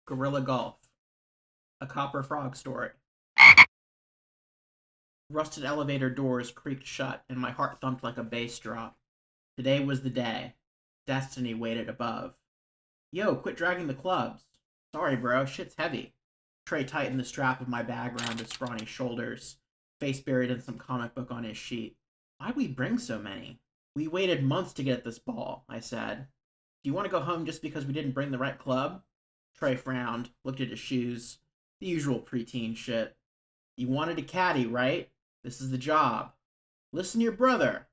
Guerilla Golf, a copper frog story. Rusted elevator doors creaked shut, and my heart thumped like a bass drop. Today was the day. Destiny waited above. Yo, quit dragging the clubs. Sorry, bro, shit's heavy. Trey tightened the strap of my bag around his scrawny shoulders, face buried in some comic book on his sheet. Why'd we bring so many? We waited months to get at this ball, I said. Do you want to go home just because we didn't bring the right club? Trey frowned, looked at his shoes. The usual preteen shit. You wanted a caddy, right? This is the job. Listen to your brother.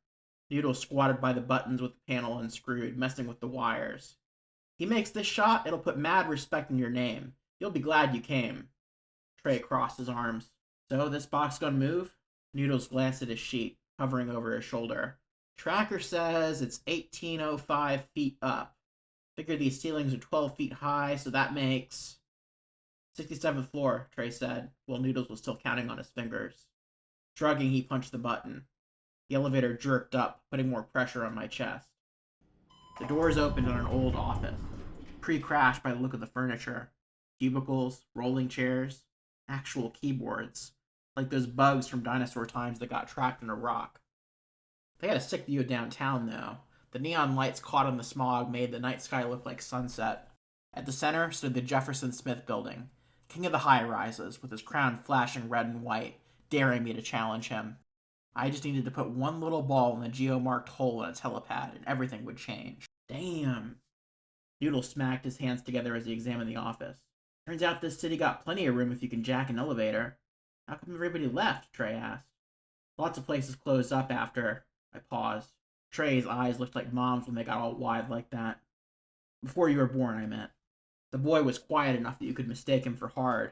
Noodle squatted by the buttons with the panel unscrewed, messing with the wires. He makes this shot, it'll put mad respect in your name. You'll be glad you came. Trey crossed his arms. So, this box gonna move? Noodles glanced at his sheet, hovering over his shoulder. Tracker says it's 1805 feet up. Figure these ceilings are 12 feet high, so that makes 67th floor, Trey said, while Noodles was still counting on his fingers. Shrugging, he punched the button. The elevator jerked up, putting more pressure on my chest. The doors opened on an old office, pre-crash by the look of the furniture. Cubicles, rolling chairs, actual keyboards, like those bugs from dinosaur times that got trapped in a rock. They had a sick view of downtown, though. The neon lights caught in the smog made the night sky look like sunset. At the center stood the Jefferson Smith building, king of the high-rises, with his crown flashing red and white, daring me to challenge him. I just needed to put one little ball in the geo-marked hole in its helipad, and everything would change. Damn. Noodle smacked his hands together as he examined the office. Turns out this city got plenty of room if you can jack an elevator. How come everybody left? Trey asked. Lots of places closed up after. I paused. Trey's eyes looked like Mom's when they got all wide like that. Before you were born, I meant. The boy was quiet enough that you could mistake him for hard,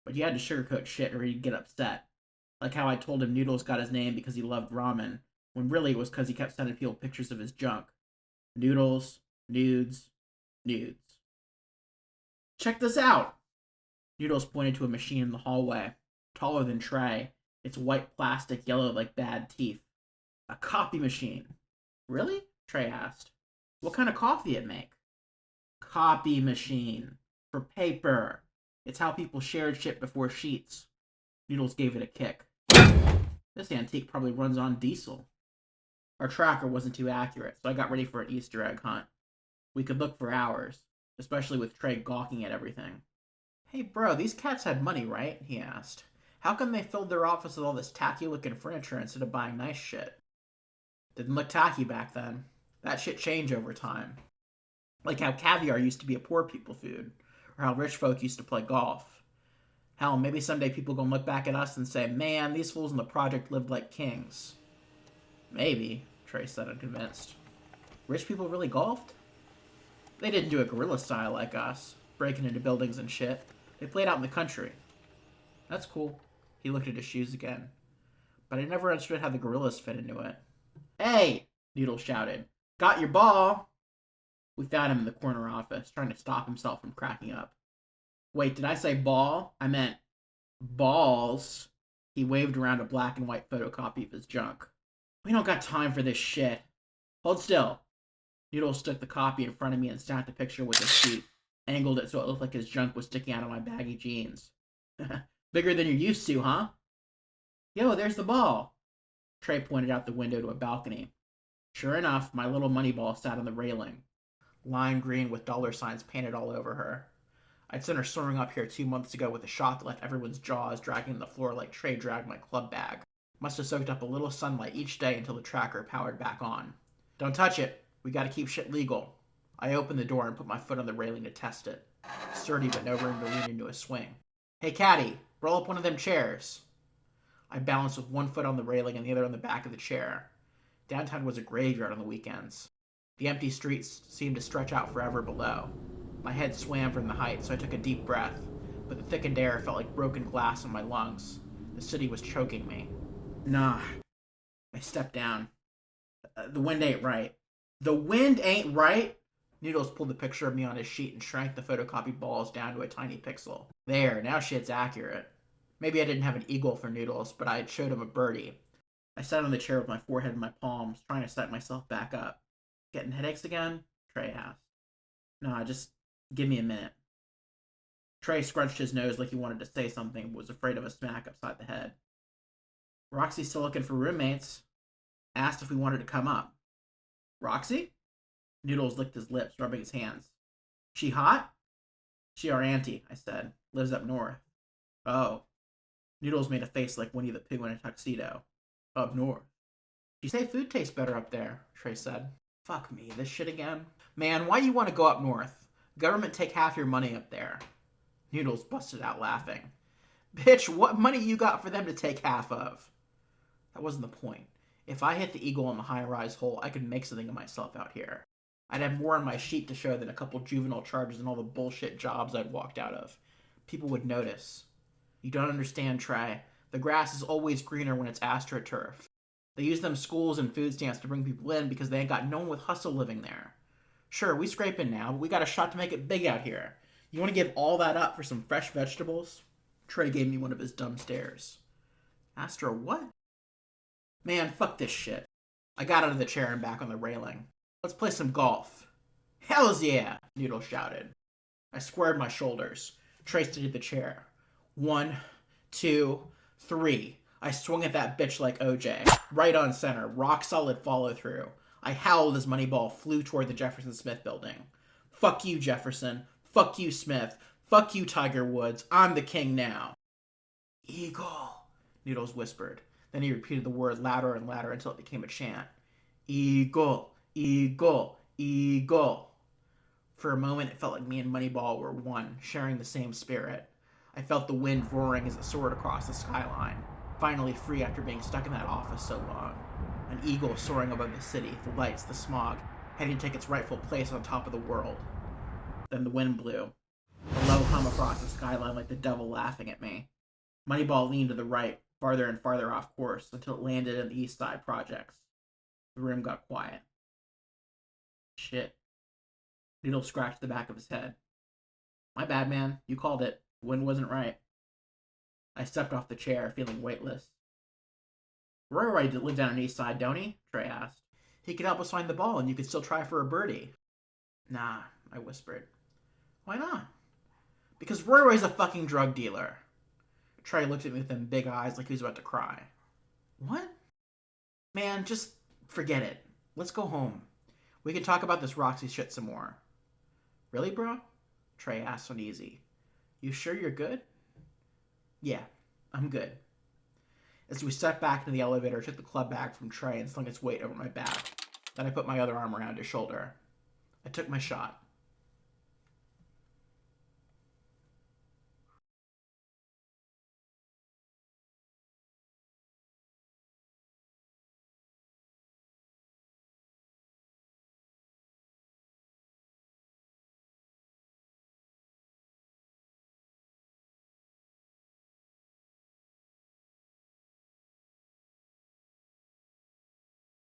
but you had to sugarcoat shit or he'd get upset. Like how I told him Noodles got his name because he loved ramen, when really it was because he kept sending people pictures of his junk. Noodles, nudes, nudes. Check this out! Noodles pointed to a machine in the hallway, taller than Trey, its white plastic yellow like bad teeth. A copy machine. Really? Trey asked. What kind of coffee it make? Copy machine. For paper. It's how people shared shit before sheets. Noodles gave it a kick. This antique probably runs on diesel. Our tracker wasn't too accurate, so I got ready for an Easter egg hunt. We could look for hours, especially with Trey gawking at everything. Hey bro, these cats had money, right? He asked. How come they filled their office with all this tacky-looking furniture instead of buying nice shit? Didn't look tacky back then. That shit changed over time. Like how caviar used to be a poor people food, or how rich folk used to play golf. Hell, maybe someday people gonna look back at us and say, man, these fools in the project lived like kings. Maybe, Trey said unconvinced. Rich people really golfed? They didn't do it guerrilla style like us, breaking into buildings and shit. They played out in the country. That's cool. He looked at his shoes again. But I never understood how the gorillas fit into it. Hey! Noodle shouted. Got your ball! We found him in the corner office, trying to stop himself from cracking up. Wait, did I say ball? I meant balls. He waved around a black and white photocopy of his junk. We don't got time for this shit. Hold still. Noodle stuck the copy in front of me and snapped a picture with his feet, angled it so it looked like his junk was sticking out of my baggy jeans. Bigger than you're used to, huh? Yo, there's the ball. Trey pointed out the window to a balcony. Sure enough, my little money ball sat on the railing, lime green with dollar signs painted all over her. I'd sent her soaring up here 2 months ago with a shot that left everyone's jaws dragging the floor like Trey dragged my club bag. Must have soaked up a little sunlight each day until the tracker powered back on. Don't touch it. We gotta keep shit legal. I opened the door and put my foot on the railing to test it. Sturdy but no room to lean into a swing. Hey, caddy, roll up one of them chairs. I balanced with one foot on the railing and the other on the back of the chair. Downtown was a graveyard on the weekends. The empty streets seemed to stretch out forever below. My head swam from the height, so I took a deep breath, but the thickened air felt like broken glass in my lungs. The city was choking me. Nah. I stepped down. The wind ain't right. The wind ain't right? Noodles pulled the picture of me on his sheet and shrank the photocopied balls down to a tiny pixel. There, now shit's accurate. Maybe I didn't have an eagle for Noodles, but I had showed him a birdie. I sat on the chair with my forehead in my palms, trying to set myself back up. Getting headaches again? Trey asked. Nah, just give me a minute. Trey scrunched his nose like he wanted to say something, but was afraid of a smack upside the head. Roxy's still looking for roommates. Asked if we wanted to come up. Roxy? Noodles licked his lips, rubbing his hands. She hot? She our auntie, I said. Lives up north. Oh. Noodles made a face like Winnie the Pooh in a tuxedo. Up north. You say food tastes better up there, Trey said. Fuck me, this shit again? Man, why you want to go up north? Government take half your money up there. Noodles busted out laughing. Bitch, what money you got for them to take half of? That wasn't the point. If I hit the eagle in the high-rise hole, I could make something of myself out here. I'd have more on my sheet to show than a couple juvenile charges and all the bullshit jobs I'd walked out of. People would notice. You don't understand, Trey. The grass is always greener when it's astroturf. They use them schools and food stamps to bring people in because they ain't got no one with hustle living there. Sure, we scrape in now, but we got a shot to make it big out here. You want to give all that up for some fresh vegetables? Trey gave me one of his dumb stares. Astro what? Man, fuck this shit. I got out of the chair and back on the railing. Let's play some golf. Hells yeah, Noodle shouted. I squared my shoulders, traced into the chair. 1, 2, 3. I swung at that bitch like OJ. Right on center, rock solid follow through. I howled as Moneyball flew toward the Jefferson Smith building. Fuck you, Jefferson. Fuck you, Smith. Fuck you, Tiger Woods. I'm the king now. Eagle, Noodles whispered. Then he repeated the word louder and louder until it became a chant. Eagle, eagle, eagle. For a moment, it felt like me and Moneyball were one, sharing the same spirit. I felt the wind roaring as it soared across the skyline, finally free after being stuck in that office so long. An eagle soaring above the city, the lights, the smog, heading to take its rightful place on top of the world. Then the wind blew. A low hum across the skyline like the devil laughing at me. Moneyball leaned to the right, farther and farther off course, until it landed in the East Side projects. The room got quiet. Shit. Noodle scratched the back of his head. My bad, man. You called it. The wind wasn't right. I stepped off the chair, feeling weightless. Roy lives down on East Side, don't he? Trey asked. He could help us find the ball, and you could still try for a birdie. Nah, I whispered. Why not? Because Roy's a fucking drug dealer. Trey looked at me with them big eyes like he was about to cry. What? Man, just forget it. Let's go home. We can talk about this Roxy shit some more. Really, bro? Trey asked uneasy. You sure you're good? Yeah, I'm good. As we stepped back into the elevator, I took the club bag from Trey and slung its weight over my back. Then I put my other arm around his shoulder. I took my shot.